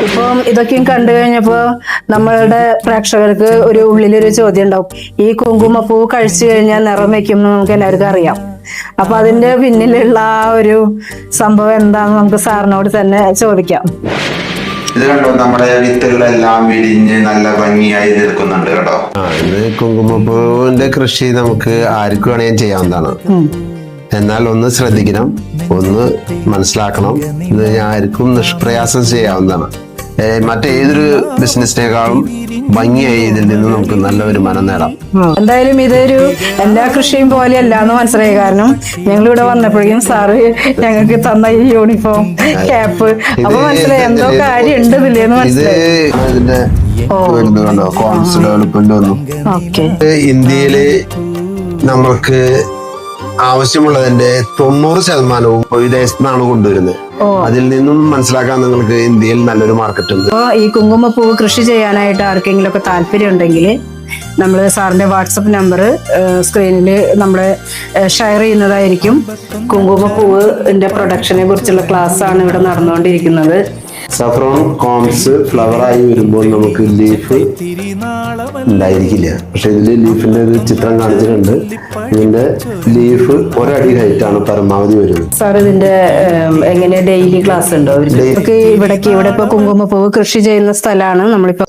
ഇപ്പം ഇതൊക്കെയും കണ്ടു കഴിഞ്ഞപ്പോ നമ്മളുടെ പ്രേക്ഷകർക്ക് ഒരു ഉള്ളിലൊരു ചോദ്യം ഉണ്ടാവും. ഈ കുങ്കുമപ്പൂ കഴിച്ചു കഴിഞ്ഞാൽ നിറം വെക്കും എന്ന് നമുക്ക് എല്ലാവർക്കും അറിയാം. അപ്പൊ അതിന്റെ പിന്നിലുള്ള ആ ഒരു സംഭവം എന്താണെന്ന് നമുക്ക് സാറിനോട് തന്നെ ചോദിക്കാം. ഇത് കണ്ടോ, നമ്മുടെ വിത്തുകളെല്ലാം വിരിഞ്ഞ് നല്ല ഭംഗിയായി നിൽക്കുന്നുണ്ട് കേട്ടോ. ഇത് കുങ്കുമപ്പൂവിന്റെ കൃഷി നമുക്ക് ആർക്കും വേണമെങ്കിലും ചെയ്യാവുന്നതാണ്. എന്നാൽ ഒന്ന് ശ്രദ്ധിക്കണം, ഒന്ന് മനസ്സിലാക്കണം, ഇത് ആർക്കും നിഷ്പ്രയാസം ചെയ്യാവുന്നതാണ്. മറ്റേതൊരു ബിസിനസിനേക്കാളും ഭംഗിയായി ഇതിൽ നിന്ന് നമുക്ക് നല്ല വരുമാനം നേടാം. എന്തായാലും ഇതൊരു എല്ലാ കൃഷിയും പോലെയല്ല എന്ന് മനസ്സിലായി. കാരണം ഞങ്ങൾ ഇവിടെ വന്നപ്പോഴേക്കും സാറ് ഞങ്ങൾക്ക് തന്ന ഈ യൂണിഫോം, ക്യാപ്പ്, അപ്പൊ മനസ്സിലായി എന്തോ കാര്യം ഉണ്ട് ഇതില്ലെന്ന് മനസ്സിലായി. ഇതിന്റെ കണ്ടോ കോൺസ് ഡെവലപ്മെന്റ് ഒന്നും ഇന്ത്യയില് നമ്മൾക്ക് ആവശ്യമുള്ളതിന്റെ 90% വിദേശത്തു നിന്നാണ് കൊണ്ടുവരുന്നത്. അതിൽ നിന്നും മനസ്സിലാക്കാൻ നിങ്ങൾക്ക് ഇന്ത്യയിൽ നല്ലൊരു മാർക്കറ്റ് ഉണ്ട്. ഈ കുങ്കുമപ്പൂവ് കൃഷി ചെയ്യാനായിട്ട് ആർക്കെങ്കിലും ഒക്കെ താല്പര്യം ഉണ്ടെങ്കിൽ നമ്മൾ സാറിന്റെ വാട്സപ്പ് നമ്പർ സ്ക്രീനിൽ നമ്മൾ ഷെയർ ചെയ്യുന്നതായിരിക്കും. കുങ്കുമപ്പൂവിന്റെ പ്രൊഡക്ഷനെ കുറിച്ചുള്ള ക്ലാസ് ആണ് ഇവിടെ നടന്നുകൊണ്ടിരിക്കുന്നത്. സഫ്രോൺ കോംസ് ഫ്ലവറായി വരുമ്പോൾ നമുക്ക് ലീഫ് ഉണ്ടായിരിക്കില്ല. പക്ഷെ ഇതില് ലീഫിന്റെ ഒരു ചിത്രം കാണിച്ചിട്ടുണ്ട്. ഇതിന്റെ ലീഫ് ഒരടി ഹൈറ്റ് ആണ് പരമാവധി വരുന്നത്. സാർ ഇതിന്റെ എങ്ങനെ ഡെയിലി ക്ലാസ് ഉണ്ടോ? ഇവിടെ ഇപ്പൊ കുങ്കുമപ്പൂവ് കൃഷി ചെയ്യുന്ന സ്ഥലമാണ് നമ്മളിപ്പോ